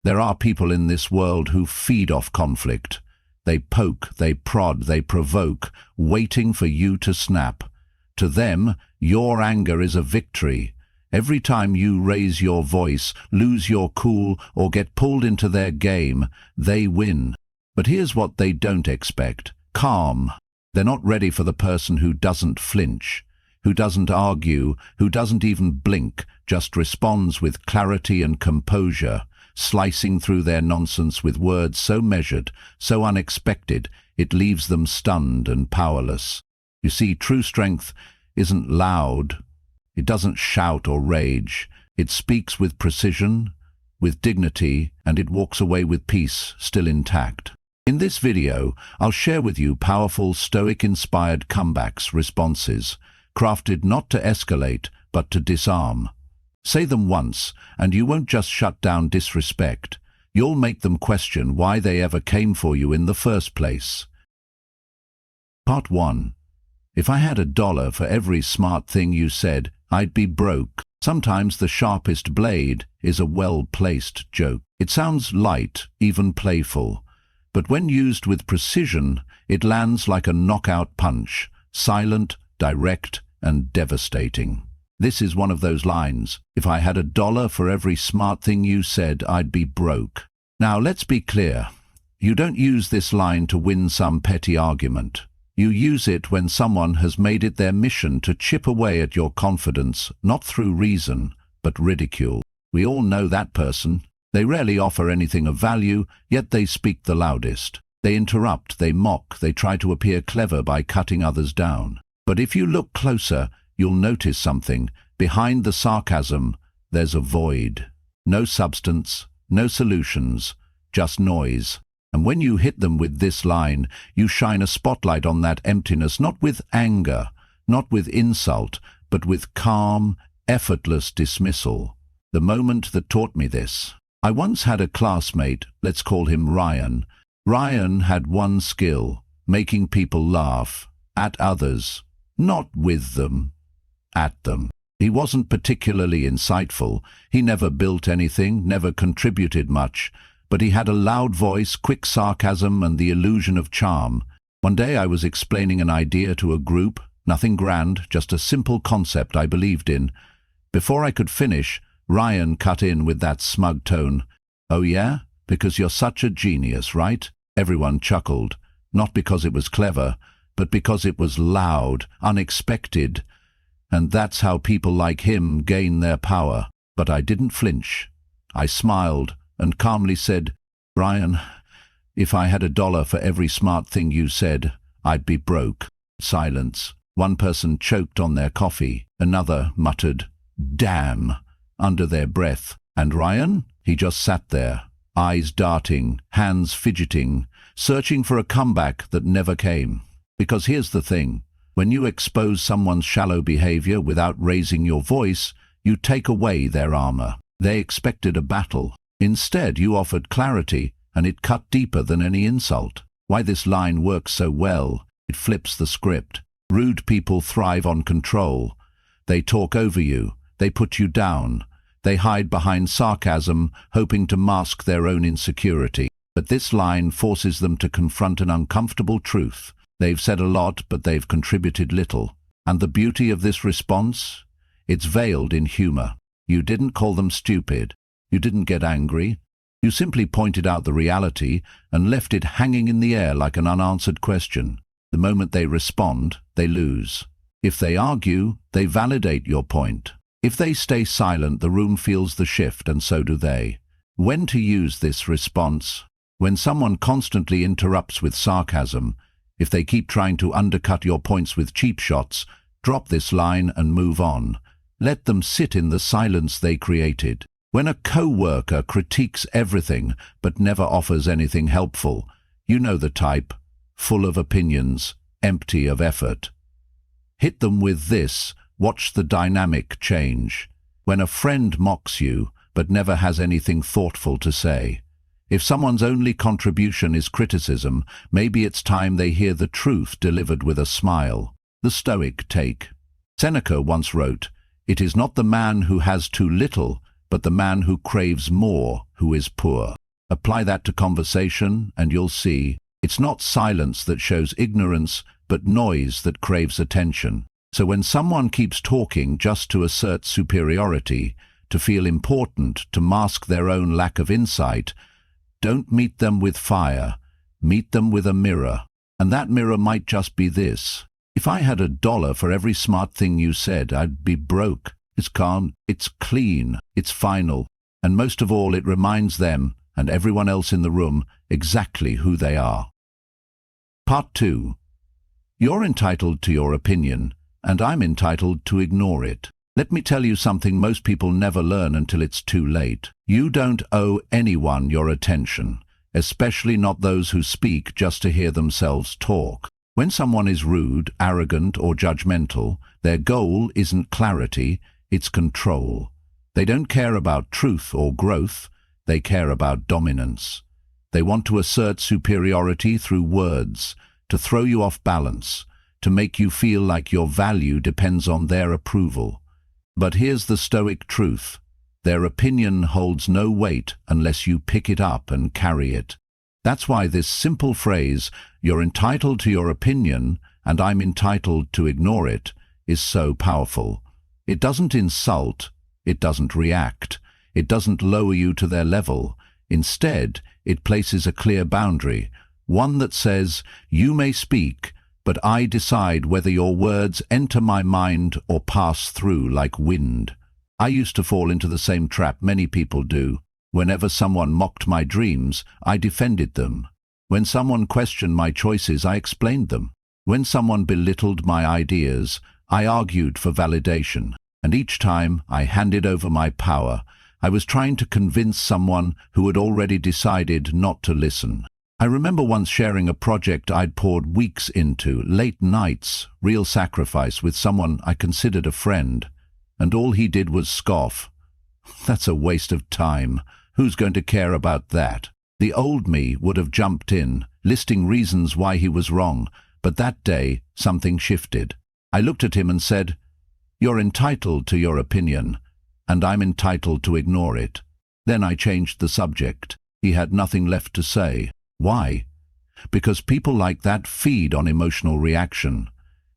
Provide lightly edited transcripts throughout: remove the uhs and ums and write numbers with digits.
There are people in this world who feed off conflict. They poke, they prod, they provoke, waiting for you to snap. To them, your anger is a victory. Every time you raise your voice, lose your cool, or get pulled into their game, they win. But here's what they don't expect: calm. They're not ready for the person who doesn't flinch, who doesn't argue, who doesn't even blink, just responds with clarity and composure, slicing through their nonsense with words so measured, so unexpected, it leaves them stunned and powerless. You see, true strength isn't loud. It doesn't shout or rage. It speaks with precision, with dignity, and it walks away with peace still intact. In this video, I'll share with you powerful Stoic-inspired comebacks, responses, crafted not to escalate, but to disarm. Say them once, and you won't just shut down disrespect. You'll make them question why they ever came for you in the first place. Part 1. If I had $1 for every smart thing you said, I'd be broke. Sometimes the sharpest blade is a well-placed joke. It sounds light, even playful, but when used with precision, it lands like a knockout punch, silent, direct, and devastating. This is one of those lines: if I had $1 for every smart thing you said, I'd be broke. Now, let's be clear. You don't use this line to win some petty argument. You use it when someone has made it their mission to chip away at your confidence, not through reason, but ridicule. We all know that person. They rarely offer anything of value, yet they speak the loudest. They interrupt, they mock, they try to appear clever by cutting others down. But if you look closer, you'll notice something. Behind the sarcasm, there's a void. No substance, no solutions, just noise. And when you hit them with this line, you shine a spotlight on that emptiness, not with anger, not with insult, but with calm, effortless dismissal. The moment that taught me this. I once had a classmate, let's call him Ryan. Ryan had one skill: making people laugh. At others. Not with them. At them. He wasn't particularly insightful. He never built anything, never contributed much. But he had a loud voice, quick sarcasm, and the illusion of charm. One day I was explaining an idea to a group, nothing grand, just a simple concept I believed in. Before I could finish, Ryan cut in with that smug tone. "Oh yeah? Because you're such a genius, right?" Everyone chuckled, not because it was clever, but because it was loud, unexpected. And that's how people like him gain their power. But I didn't flinch. I smiled and calmly said, "Ryan, if I had $1 for every smart thing you said, I'd be broke." Silence. One person choked on their coffee. Another muttered, "Damn," under their breath. And Ryan? He just sat there, eyes darting, hands fidgeting, searching for a comeback that never came. Because here's the thing. When you expose someone's shallow behavior without raising your voice, you take away their armor. They expected a battle. Instead, you offered clarity, and it cut deeper than any insult. Why this line works so well: it flips the script. Rude people thrive on control. They talk over you. They put you down. They hide behind sarcasm, hoping to mask their own insecurity. But this line forces them to confront an uncomfortable truth. They've said a lot, but they've contributed little. And the beauty of this response? It's veiled in humor. You didn't call them stupid. You didn't get angry. You simply pointed out the reality and left it hanging in the air like an unanswered question. The moment they respond, they lose. If they argue, they validate your point. If they stay silent, the room feels the shift, and so do they. When to use this response? When someone constantly interrupts with sarcasm, if they keep trying to undercut your points with cheap shots, drop this line and move on. Let them sit in the silence they created. When a co-worker critiques everything but never offers anything helpful, you know the type: full of opinions, empty of effort. Hit them with this, watch the dynamic change. When a friend mocks you but never has anything thoughtful to say. If someone's only contribution is criticism, maybe it's time they hear the truth delivered with a smile. The Stoic take. Seneca once wrote, "It is not the man who has too little, but the man who craves more who is poor. Apply that to conversation and you'll see it's not silence that shows ignorance, but noise that craves attention. So when someone keeps talking just to assert superiority, to feel important, to mask their own lack of insight, don't meet them with fire, meet them with a mirror. And that mirror might just be this. If I had $1 for every smart thing you said, I'd be broke. It's calm, it's clean, it's final, and most of all, it reminds them and everyone else in the room exactly who they are. Part 2. You're entitled to your opinion, and I'm entitled to ignore it. Let me tell you something most people never learn until it's too late. You don't owe anyone your attention, especially not those who speak just to hear themselves talk. When someone is rude, arrogant, or judgmental, their goal isn't clarity, it's control. They don't care about truth or growth, they care about dominance. They want to assert superiority through words, to throw you off balance, to make you feel like your value depends on their approval. But here's the Stoic truth. Their opinion holds no weight unless you pick it up and carry it. That's why this simple phrase, "You're entitled to your opinion, and I'm entitled to ignore it," is so powerful. It doesn't insult, it doesn't react, it doesn't lower you to their level. Instead, it places a clear boundary, one that says, you may speak, but I decide whether your words enter my mind or pass through like wind. I used to fall into the same trap many people do. Whenever someone mocked my dreams, I defended them. When someone questioned my choices, I explained them. When someone belittled my ideas, I argued for validation. And each time I handed over my power, I was trying to convince someone who had already decided not to listen. I remember once sharing a project I'd poured weeks into, late nights, real sacrifice with someone I considered a friend, and all he did was scoff. That's a waste of time. Who's going to care about that? The old me would have jumped in, listing reasons why he was wrong, but that day something shifted. I looked at him and said, "You're entitled to your opinion, and I'm entitled to ignore it." Then I changed the subject. He had nothing left to say. Why? Because people like that feed on emotional reaction.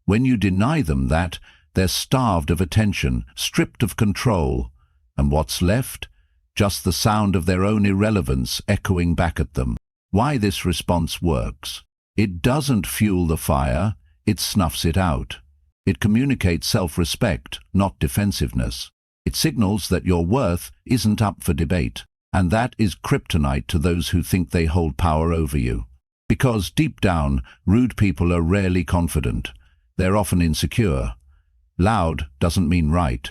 When you deny them that, they're starved of attention, stripped of control. And what's left? Just the sound of their own irrelevance echoing back at them. Why this response works? It doesn't fuel the fire, it snuffs it out. It communicates self-respect, not defensiveness. It signals that your worth isn't up for debate. And that is kryptonite to those who think they hold power over you. Because deep down, rude people are rarely confident. They're often insecure. Loud doesn't mean right.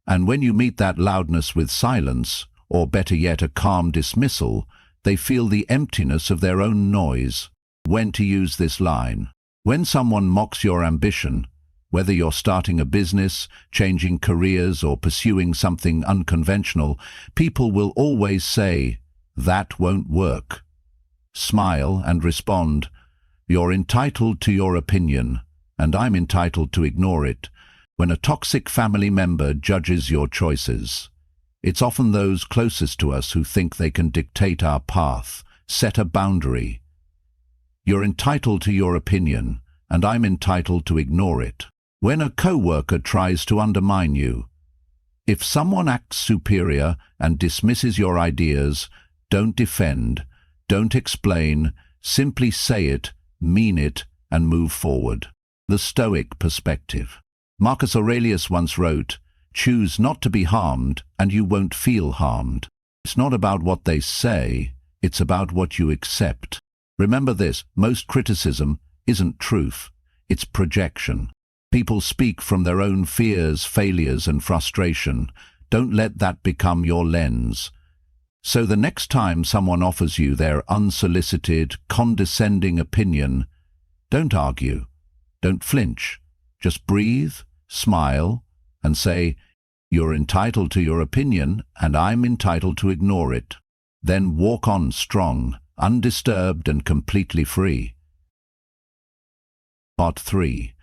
And when you meet that loudness with silence, or better yet a calm dismissal, they feel the emptiness of their own noise. When to use this line? When someone mocks your ambition, whether you're starting a business, changing careers, or pursuing something unconventional, people will always say, "That won't work." Smile and respond, "You're entitled to your opinion, and I'm entitled to ignore it." When a toxic family member judges your choices, it's often those closest to us who think they can dictate our path, set a boundary. You're entitled to your opinion, and I'm entitled to ignore it. When a co-worker tries to undermine you, if someone acts superior and dismisses your ideas, don't defend, don't explain, simply say it, mean it, and move forward. The Stoic perspective. Marcus Aurelius once wrote, "Choose not to be harmed, and you won't feel harmed." It's not about what they say, it's about what you accept. Remember this, most criticism isn't truth, it's projection. People speak from their own fears, failures, and frustration. Don't let that become your lens. So the next time someone offers you their unsolicited, condescending opinion, don't argue, don't flinch. Just breathe, smile, and say, "You're entitled to your opinion, and I'm entitled to ignore it." Then walk on strong, undisturbed, and completely free. Part 3.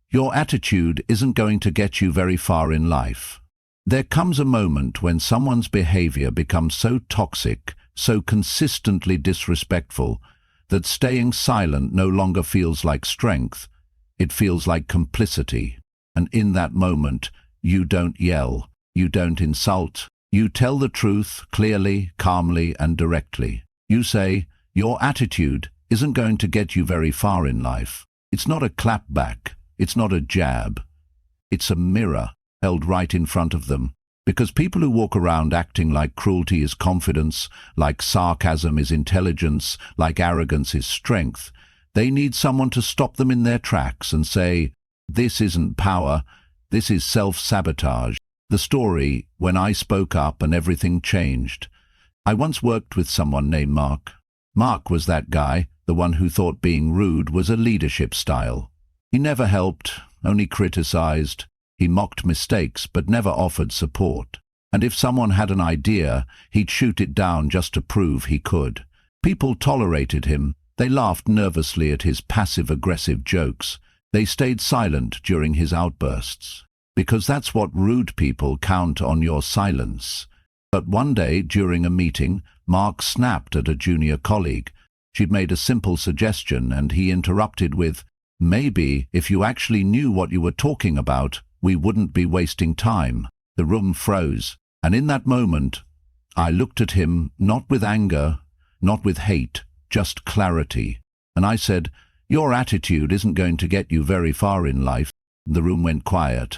Your attitude isn't going to get you very far in life. There comes a moment when someone's behavior becomes so toxic, so consistently disrespectful, that staying silent no longer feels like strength, it feels like complicity. And in that moment, you don't yell, you don't insult, you tell the truth clearly, calmly, and directly. You say, your attitude isn't going to get you very far in life. It's not a clapback, it's not a jab. It's a mirror held right in front of them. Because people who walk around acting like cruelty is confidence, like sarcasm is intelligence, like arrogance is strength, they need someone to stop them in their tracks and say, this isn't power, this is self-sabotage. The story, when I spoke up and everything changed. I once worked with someone named Mark. Mark was that guy, the one who thought being rude was a leadership style. He never helped, only criticized. He mocked mistakes but never offered support. And if someone had an idea, he'd shoot it down just to prove he could. People tolerated him. They laughed nervously at his passive-aggressive jokes. They stayed silent during his outbursts. Because that's what rude people count on, your silence. But one day, during a meeting, Mark snapped at a junior colleague. She'd made a simple suggestion and he interrupted with, maybe if you actually knew what you were talking about, we wouldn't be wasting time. The room froze, and in that moment, I looked at him not with anger, not with hate, just clarity. And I said, your attitude isn't going to get you very far in life. The room went quiet.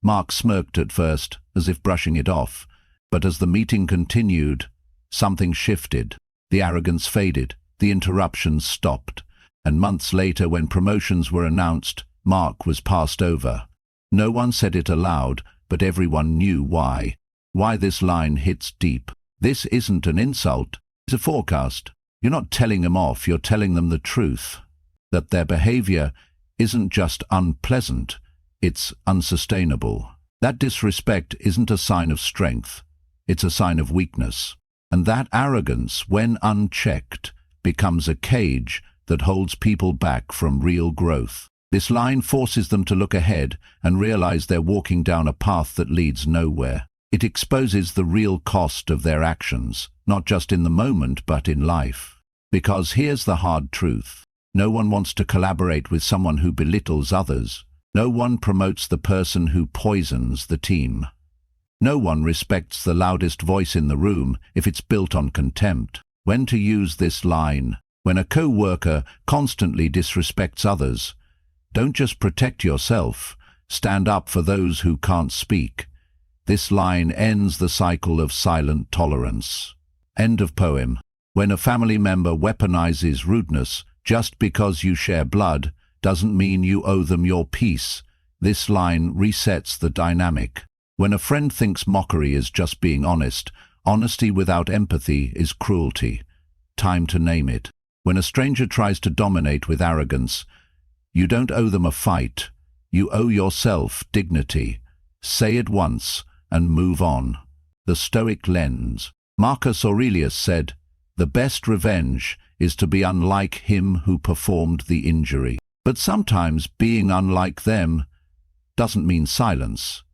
Mark smirked at first, as if brushing it off, but as the meeting continued, something shifted. The arrogance faded, the interruptions stopped, and months later, when promotions were announced, Mark was passed over. No one said it aloud, but everyone knew why. Why this line hits deep. This isn't an insult, it's a forecast. You're not telling them off, you're telling them the truth. That their behavior isn't just unpleasant, it's unsustainable. That disrespect isn't a sign of strength, it's a sign of weakness. And that arrogance, when unchecked, becomes a cage that holds people back from real growth. This line forces them to look ahead and realize they're walking down a path that leads nowhere. It exposes the real cost of their actions, not just in the moment but in life. Because here's the hard truth. No one wants to collaborate with someone who belittles others. No one promotes the person who poisons the team. No one respects the loudest voice in the room if it's built on contempt. When to use this line? When a co-worker constantly disrespects others, don't just protect yourself, stand up for those who can't speak. This line ends the cycle of silent tolerance. End of poem. When a family member weaponizes rudeness just because you share blood, doesn't mean you owe them your peace. This line resets the dynamic. When a friend thinks mockery is just being honest, honesty without empathy is cruelty. Time to name it. When a stranger tries to dominate with arrogance, you don't owe them a fight. You owe yourself dignity. Say it once and move on. The Stoic lens. Marcus Aurelius said, "The best revenge is to be unlike him who performed the injury." But sometimes being unlike them doesn't mean silence.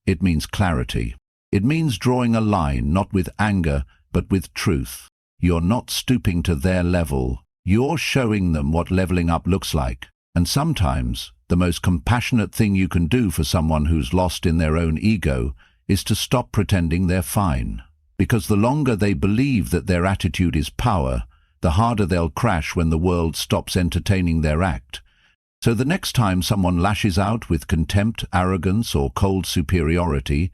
It means clarity. It means drawing a line not with anger but with truth. You're not stooping to their level. You're showing them what leveling up looks like. And sometimes the most compassionate thing you can do for someone who's lost in their own ego is to stop pretending they're fine. Because the longer they believe that their attitude is power, the harder they'll crash when the world stops entertaining their act. So the next time someone lashes out with contempt, arrogance, or cold superiority,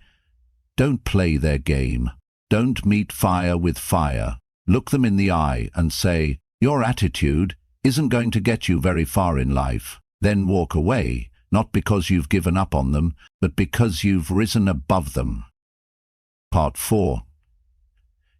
don't play their game. Don't meet fire with fire. Look them in the eye and say, "Your attitude isn't going to get you very far in life." Then walk away, not because you've given up on them, but because you've risen above them. Part 4.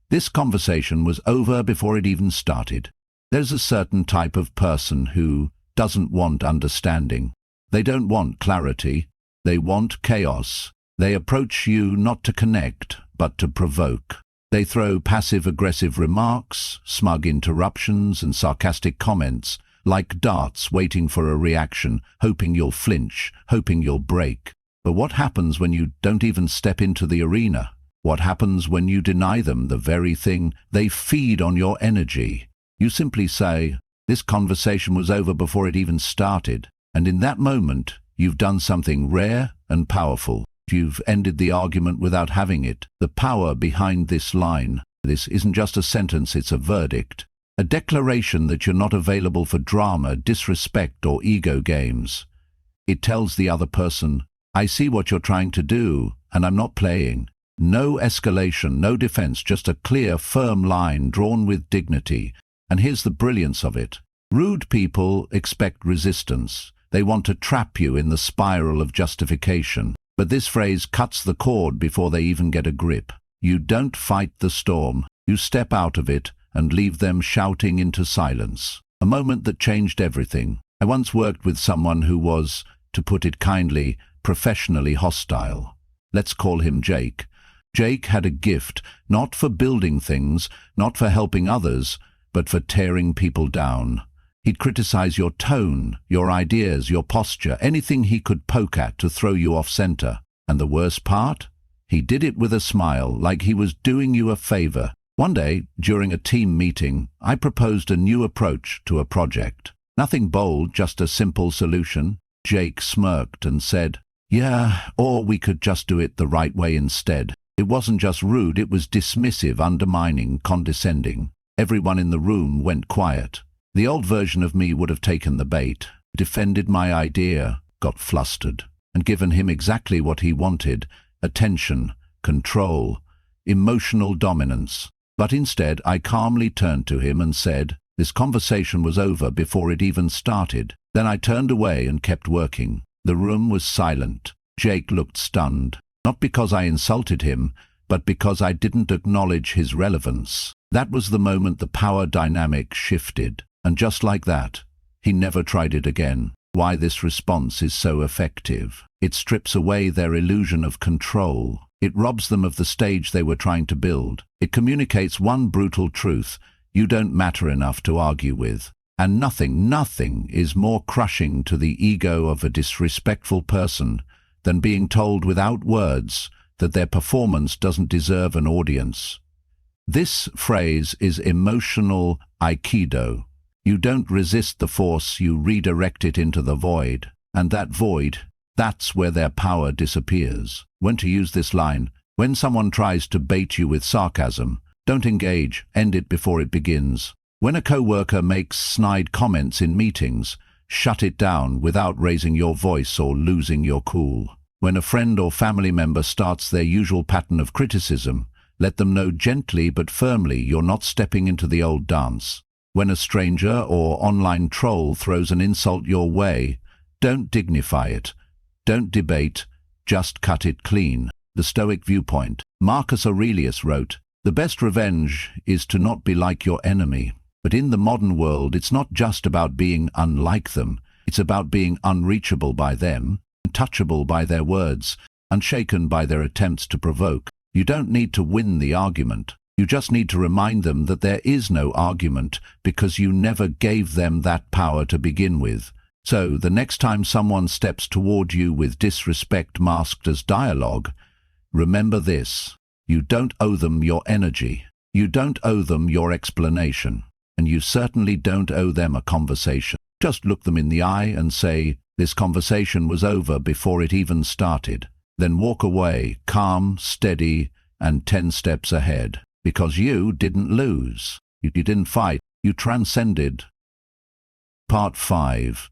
This conversation was over before it even started. There's a certain type of person who doesn't want understanding. They don't want clarity. They want chaos. They approach you not to connect, but to provoke. They throw passive-aggressive remarks, smug interruptions, and sarcastic comments, like darts waiting for a reaction, hoping you'll flinch, hoping you'll break. But what happens when you don't even step into the arena? What happens when you deny them the very thing they feed on your energy? You simply say, "This conversation was over before it even started." And in that moment, you've done something rare and powerful. You've ended the argument without having it. The power behind this line. This isn't just a sentence, it's a verdict. A declaration that you're not available for drama, disrespect, or ego games. It tells the other person, "I see what you're trying to do, and I'm not playing." No escalation, no defense, just a clear, firm line drawn with dignity. And here's the brilliance of it. Rude people expect resistance. They want to trap you in the spiral of justification. But this phrase cuts the cord before they even get a grip. You don't fight the storm. You step out of it and leave them shouting into silence. A moment that changed everything. I once worked with someone who was, to put it kindly, professionally hostile. Let's call him Jake. Jake had a gift, not for building things, not for helping others, but for tearing people down. He'd criticize your tone, your ideas, your posture, anything he could poke at to throw you off center. And the worst part? He did it with a smile, like he was doing you a favor. One day, during a team meeting, I proposed a new approach to a project. Nothing bold, just a simple solution. Jake smirked and said, "Yeah, or we could just do it the right way instead." It wasn't just rude, it was dismissive, undermining, condescending. Everyone in the room went quiet. The old version of me would have taken the bait, defended my idea, got flustered, and given him exactly what he wanted: attention, control, emotional dominance. But instead, I calmly turned to him and said, "This conversation was over before it even started." Then I turned away and kept working. The room was silent. Jake looked stunned. Not because I insulted him, but because I didn't acknowledge his relevance. That was the moment the power dynamic shifted. And just like that, he never tried it again. Why this response is so effective. It strips away their illusion of control. It robs them of the stage they were trying to build. It communicates one brutal truth: you don't matter enough to argue with. And nothing is more crushing to the ego of a disrespectful person than being told without words that their performance doesn't deserve an audience. This phrase is emotional aikido. You don't resist the force, you redirect it into the void. And that void, that's where their power disappears. When to use this line: when someone tries to bait you with sarcasm, don't engage, end it before it begins. When a coworker makes snide comments in meetings, shut it down without raising your voice or losing your cool. When a friend or family member starts their usual pattern of criticism, let them know gently but firmly you're not stepping into the old dance. When a stranger or online troll throws an insult your way, don't dignify it. Don't debate, just cut it clean. The Stoic viewpoint. Marcus Aurelius wrote, "The best revenge is to not be like your enemy." But in the modern world, it's not just about being unlike them. It's about being unreachable by them, untouchable by their words, unshaken by their attempts to provoke. You don't need to win the argument. You just need to remind them that there is no argument because you never gave them that power to begin with. So the next time someone steps toward you with disrespect masked as dialogue, remember this: you don't owe them your energy. You don't owe them your explanation. And you certainly don't owe them a conversation. Just look them in the eye and say, "This conversation was over before it even started." Then walk away, calm, steady, and 10 steps ahead. Because you didn't lose. You didn't fight. You transcended. Part 5.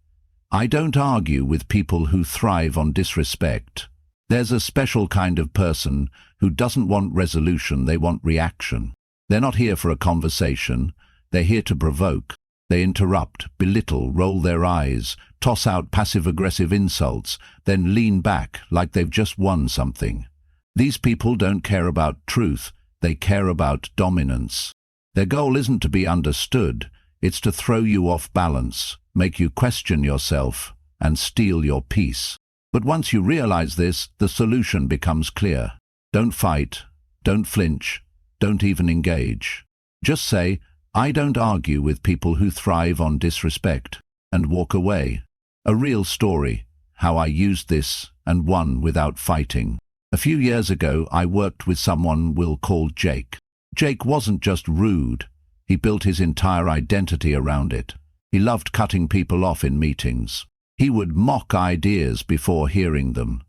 I don't argue with people who thrive on disrespect. There's a special kind of person who doesn't want resolution, they want reaction. They're not here for a conversation. They're here to provoke. They interrupt, belittle, roll their eyes, toss out passive-aggressive insults, then lean back like they've just won something. These people don't care about truth, they care about dominance. Their goal isn't to be understood, it's to throw you off balance, make you question yourself, and steal your peace. But once you realize this, the solution becomes clear. Don't fight, don't flinch, don't even engage. Just say, "I don't argue with people who thrive on disrespect," and walk away. A real story, how I used this and won without fighting. A few years ago, I worked with someone we'll call Jake. Jake wasn't just rude. He built his entire identity around it. He loved cutting people off in meetings. He would mock ideas before hearing them.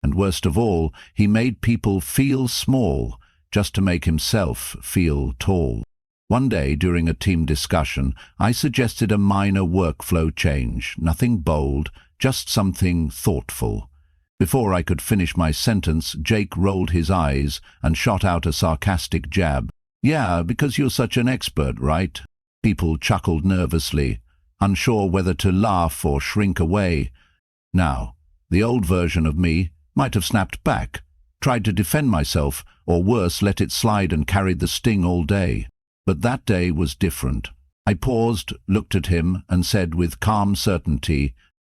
And worst of all, he made people feel small just to make himself feel tall. One day, during a team discussion, I suggested a minor workflow change, nothing bold, just something thoughtful. Before I could finish my sentence, Jake rolled his eyes and shot out a sarcastic jab. "Yeah, because you're such an expert, right?" People chuckled nervously, unsure whether to laugh or shrink away. Now, the old version of me might have snapped back, tried to defend myself, or worse, let it slide and carried the sting all day. But that day was different. I paused, looked at him, and said with calm certainty,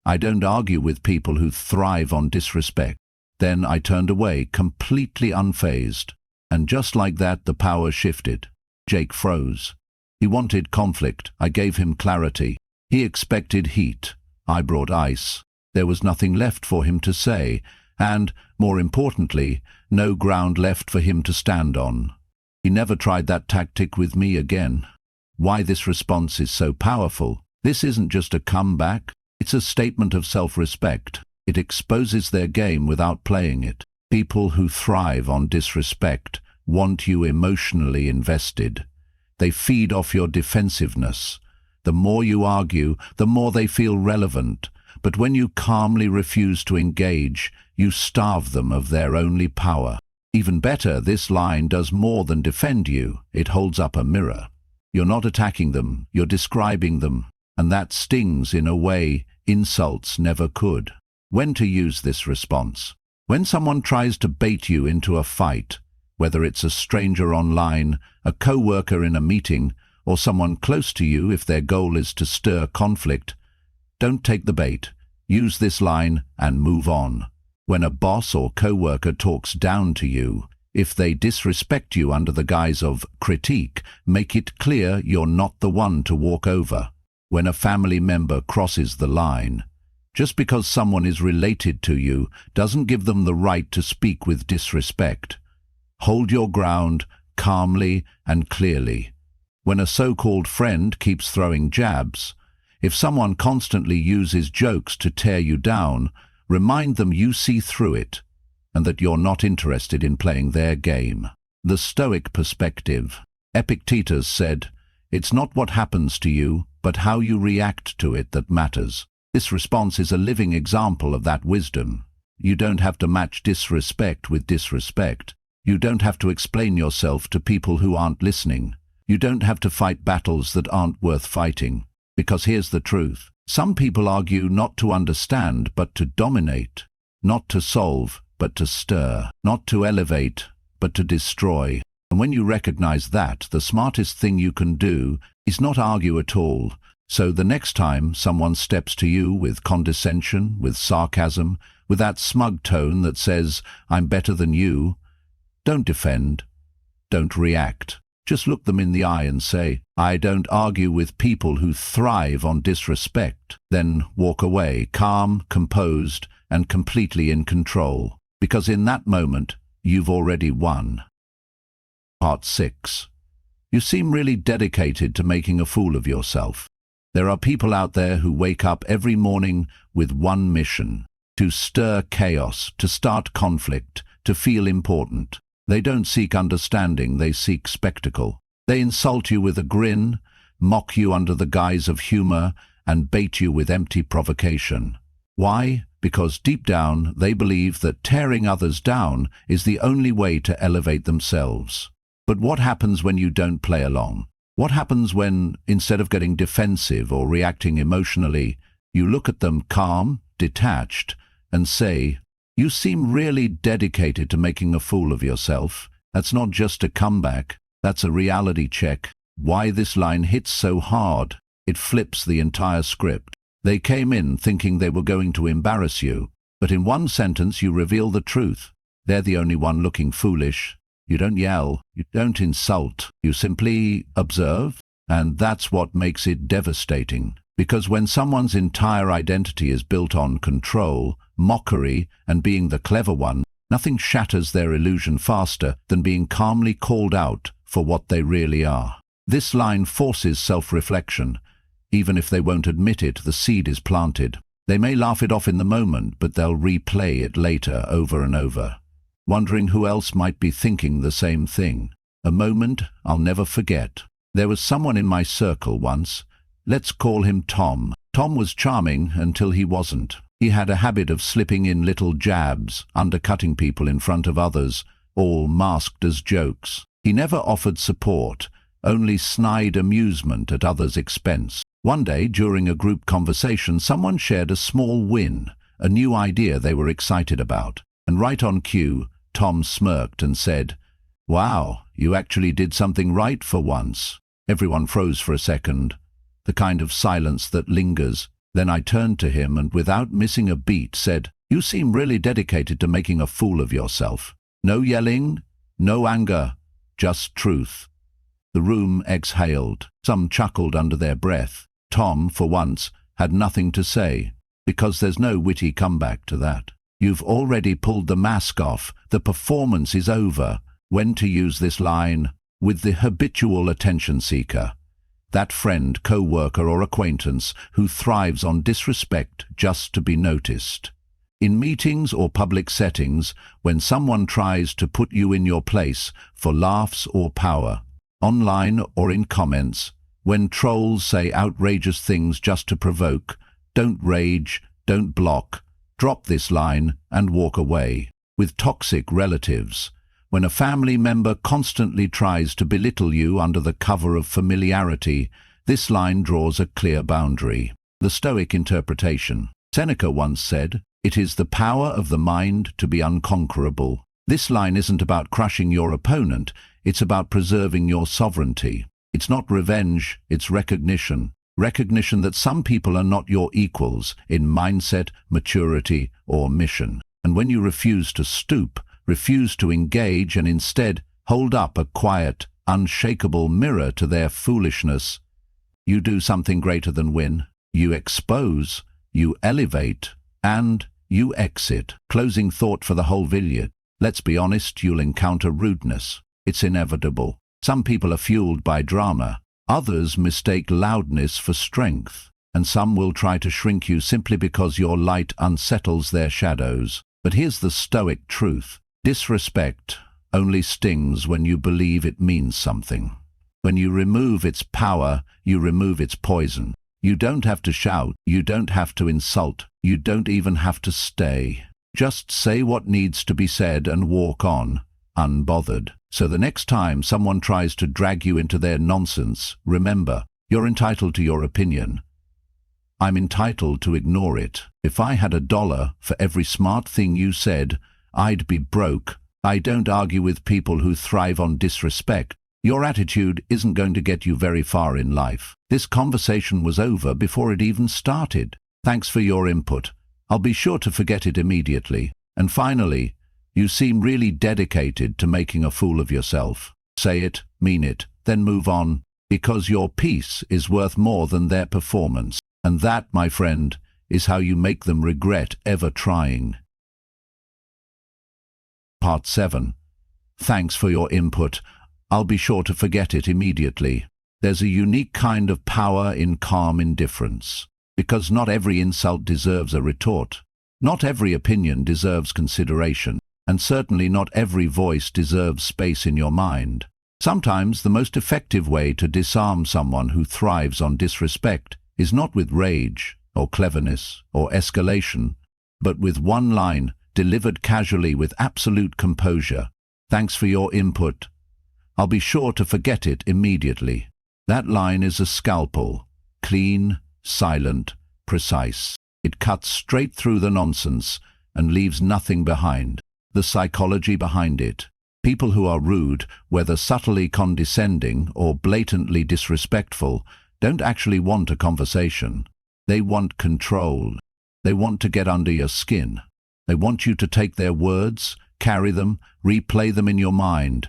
"I don't argue with people who thrive on disrespect." Then I turned away, completely unfazed. And just like that, the power shifted. Jake froze. He wanted conflict. I gave him clarity. He expected heat. I brought ice. There was nothing left for him to say, and, more importantly, no ground left for him to stand on. He never tried that tactic with me again. Why this response is so powerful? This isn't just a comeback. It's a statement of self-respect. It exposes their game without playing it. People who thrive on disrespect want you emotionally invested. They feed off your defensiveness. The more you argue, the more they feel relevant. But when you calmly refuse to engage, you starve them of their only power. Even better, this line does more than defend you. It holds up a mirror. You're not attacking them, you're describing them. And that stings in a way insults never could. When to use this response? When someone tries to bait you into a fight, whether it's a stranger online, a co-worker in a meeting, or someone close to you if their goal is to stir conflict, don't take the bait. Use this line and move on. When a boss or co-worker talks down to you, if they disrespect you under the guise of critique, make it clear you're not the one to walk over. When a family member crosses the line, just because someone is related to you doesn't give them the right to speak with disrespect. Hold your ground calmly and clearly. When a so-called friend keeps throwing jabs, if someone constantly uses jokes to tear you down, remind them you see through it and that you're not interested in playing their game. The Stoic perspective. Epictetus said, "It's not what happens to you, but how you react to it that matters." This response is a living example of that wisdom. You don't have to match disrespect with disrespect. You don't have to explain yourself to people who aren't listening. You don't have to fight battles that aren't worth fighting. Because here's the truth. Some people argue not to understand, but to dominate. Not to solve, but to stir. Not to elevate, but to destroy. And when you recognize that, the smartest thing you can do is not argue at all. So the next time someone steps to you with condescension, with sarcasm, with that smug tone that says, "I'm better than you," don't defend. Don't react. Just look them in the eye and say, "I don't argue with people who thrive on disrespect." Then walk away, calm, composed, and completely in control. Because in that moment, you've already won. Part 6. You seem really dedicated to making a fool of yourself. There are people out there who wake up every morning with one mission: to stir chaos, to start conflict, to feel important. They don't seek understanding, they seek spectacle. They insult you with a grin, mock you under the guise of humor, and bait you with empty provocation. Why? Because deep down they believe that tearing others down is the only way to elevate themselves. But what happens when you don't play along? What happens when, instead of getting defensive or reacting emotionally, you look at them calm, detached, and say, "You seem really dedicated to making a fool of yourself. That's not just a comeback, that's a reality check." Why this line hits so hard? It flips the entire script. They came in thinking they were going to embarrass you, but in one sentence you reveal the truth. They're the only one looking foolish. You don't yell, you don't insult, you simply observe, and that's what makes it devastating. Because when someone's entire identity is built on control, mockery, and being the clever one, nothing shatters their illusion faster than being calmly called out for what they really are. This line forces self-reflection. Even if they won't admit it, the seed is planted. They may laugh it off in the moment, but they'll replay it later over and over, wondering who else might be thinking the same thing. A moment I'll never forget. There was someone in my circle once. Let's call him Tom. Tom was charming until he wasn't. He had a habit of slipping in little jabs, undercutting people in front of others, all masked as jokes. He never offered support, only snide amusement at others' expense. One day, during a group conversation, someone shared a small win, a new idea they were excited about. And right on cue, Tom smirked and said, "Wow, you actually did something right for once." Everyone froze for a second, the kind of silence that lingers. Then I turned to him and, without missing a beat, said, "You seem really dedicated to making a fool of yourself. No yelling, no anger, just truth." The room exhaled. Some chuckled under their breath. Tom, for once, had nothing to say, because there's no witty comeback to that. You've already pulled the mask off. The performance is over. When to use this line? With the habitual attention seeker. That friend, co-worker or acquaintance who thrives on disrespect just to be noticed. In meetings or public settings, when someone tries to put you in your place for laughs or power, online or in comments, when trolls say outrageous things just to provoke, don't rage, don't block, drop this line and walk away. With toxic relatives, when a family member constantly tries to belittle you under the cover of familiarity, this line draws a clear boundary. The Stoic interpretation. Seneca once said, "It is the power of the mind to be unconquerable." This line isn't about crushing your opponent, it's about preserving your sovereignty. It's not revenge, it's recognition. Recognition that some people are not your equals in mindset, maturity, or mission. And when you refuse to stoop, refuse to engage, and instead hold up a quiet, unshakable mirror to their foolishness, you do something greater than win. You expose, you elevate, and you exit. Closing thought for the whole vineyard. Let's be honest, you'll encounter rudeness. It's inevitable. Some people are fueled by drama. Others mistake loudness for strength. And some will try to shrink you simply because your light unsettles their shadows. But here's the Stoic truth. Disrespect only stings when you believe it means something. When you remove its power, you remove its poison. You don't have to shout, you don't have to insult, you don't even have to stay. Just say what needs to be said and walk on, unbothered. So the next time someone tries to drag you into their nonsense, remember, you're entitled to your opinion. I'm entitled to ignore it. If I had $1 for every smart thing you said, I'd be broke. I don't argue with people who thrive on disrespect. Your attitude isn't going to get you very far in life. This conversation was over before it even started. Thanks for your input. I'll be sure to forget it immediately. And finally, you seem really dedicated to making a fool of yourself. Say it, mean it, then move on, because your peace is worth more than their performance. And that, my friend, is how you make them regret ever trying. Part 7. Thanks for your input. I'll be sure to forget it immediately. There's a unique kind of power in calm indifference. Because not every insult deserves a retort. Not every opinion deserves consideration. And certainly not every voice deserves space in your mind. Sometimes the most effective way to disarm someone who thrives on disrespect is not with rage, or cleverness, or escalation, but with one line, delivered casually with absolute composure. Thanks for your input. I'll be sure to forget it immediately. That line is a scalpel, clean, silent, precise. It cuts straight through the nonsense and leaves nothing behind. The psychology behind it. People who are rude, whether subtly condescending or blatantly disrespectful, don't actually want a conversation. They want control. They want to get under your skin. They want you to take their words, carry them, replay them in your mind.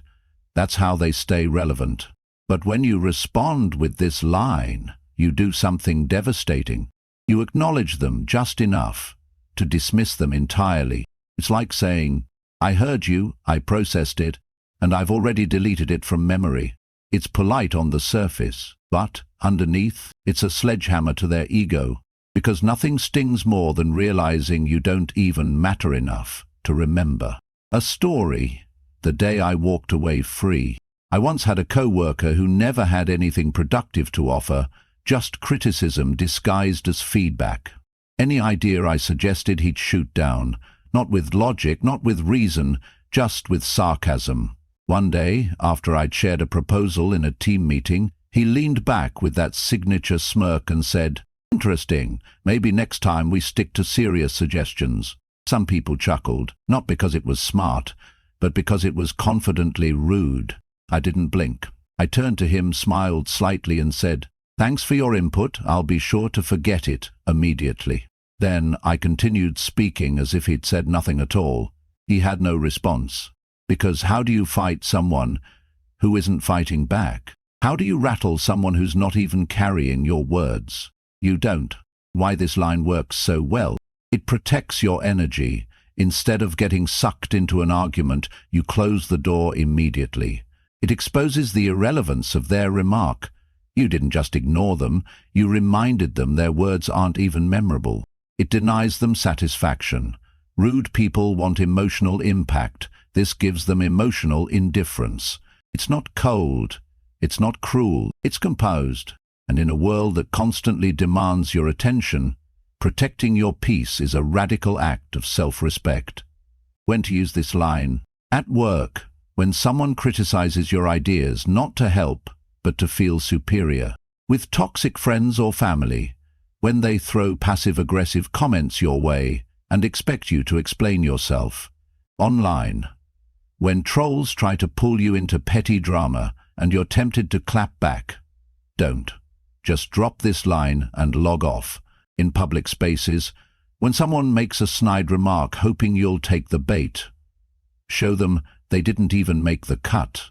That's how they stay relevant. But when you respond with this line, you do something devastating. You acknowledge them just enough to dismiss them entirely. It's like saying, I heard you, I processed it, and I've already deleted it from memory. It's polite on the surface, but underneath, it's a sledgehammer to their ego, because nothing stings more than realizing you don't even matter enough to remember. A story, the day I walked away free. I once had a co-worker who never had anything productive to offer, just criticism disguised as feedback. Any idea I suggested he'd shoot down, not with logic, not with reason, just with sarcasm. One day, after I'd shared a proposal in a team meeting, he leaned back with that signature smirk and said, "Interesting, maybe next time we stick to serious suggestions." Some people chuckled, not because it was smart, but because it was confidently rude. I didn't blink. I turned to him, smiled slightly and said, "Thanks for your input, I'll be sure to forget it immediately." Then I continued speaking as if he'd said nothing at all. He had no response. Because how do you fight someone who isn't fighting back? How do you rattle someone who's not even carrying your words? You don't. Why this line works so well? It protects your energy. Instead of getting sucked into an argument, you close the door immediately. It exposes the irrelevance of their remark. You didn't just ignore them, you reminded them their words aren't even memorable. It denies them satisfaction. Rude people want emotional impact. This gives them emotional indifference. It's not cold. It's not cruel. It's composed. And in a world that constantly demands your attention, protecting your peace is a radical act of self-respect. When to use this line? At work, when someone criticizes your ideas, not to help, but to feel superior. With toxic friends or family, when they throw passive-aggressive comments your way and expect you to explain yourself. Online, when trolls try to pull you into petty drama and you're tempted to clap back. Don't. Just drop this line and log off. In public spaces, when someone makes a snide remark hoping you'll take the bait, show them they didn't even make the cut.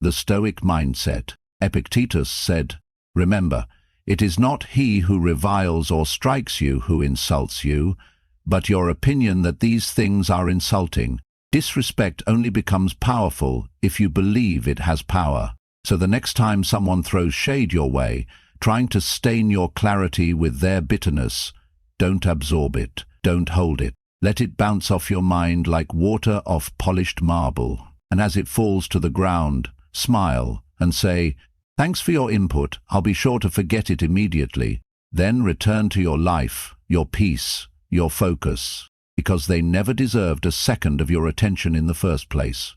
The Stoic mindset. Epictetus said, "Remember, it is not he who reviles or strikes you who insults you, but your opinion that these things are insulting. Disrespect only becomes powerful if you believe it has power. So the next time someone throws shade your way, trying to stain your clarity with their bitterness, don't absorb it, don't hold it. Let it bounce off your mind like water off polished marble. And as it falls to the ground, smile and say, 'Thanks for your input, I'll be sure to forget it immediately.' Then return to your life, your peace, your focus, because they never deserved a second of your attention in the first place."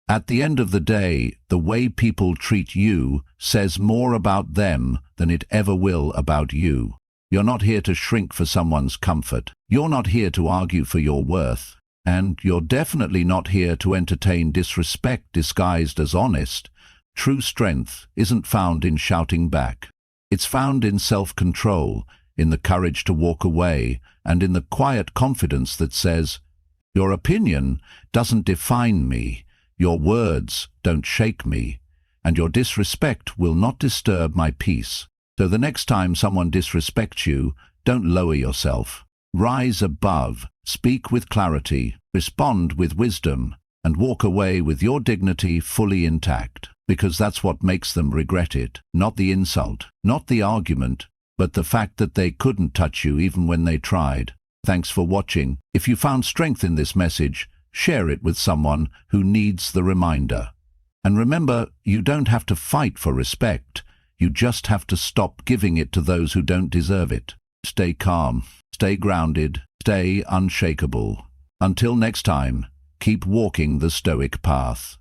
At the end of the day, the way people treat you says more about them than it ever will about you. You're not here to shrink for someone's comfort. You're not here to argue for your worth. And you're definitely not here to entertain disrespect disguised as honest. True strength isn't found in shouting back. It's found in self-control, in the courage to walk away, and in the quiet confidence that says, "Your opinion doesn't define me. Your words don't shake me, and your disrespect will not disturb my peace." So the next time someone disrespects you, don't lower yourself. Rise above, speak with clarity, respond with wisdom, and walk away with your dignity fully intact. Because that's what makes them regret it. Not the insult, not the argument, but the fact that they couldn't touch you even when they tried. Thanks for watching. If you found strength in this message, share it with someone who needs the reminder. And remember, you don't have to fight for respect. You just have to stop giving it to those who don't deserve it. Stay calm, stay grounded, stay unshakable. Until next time, keep walking the Stoic path.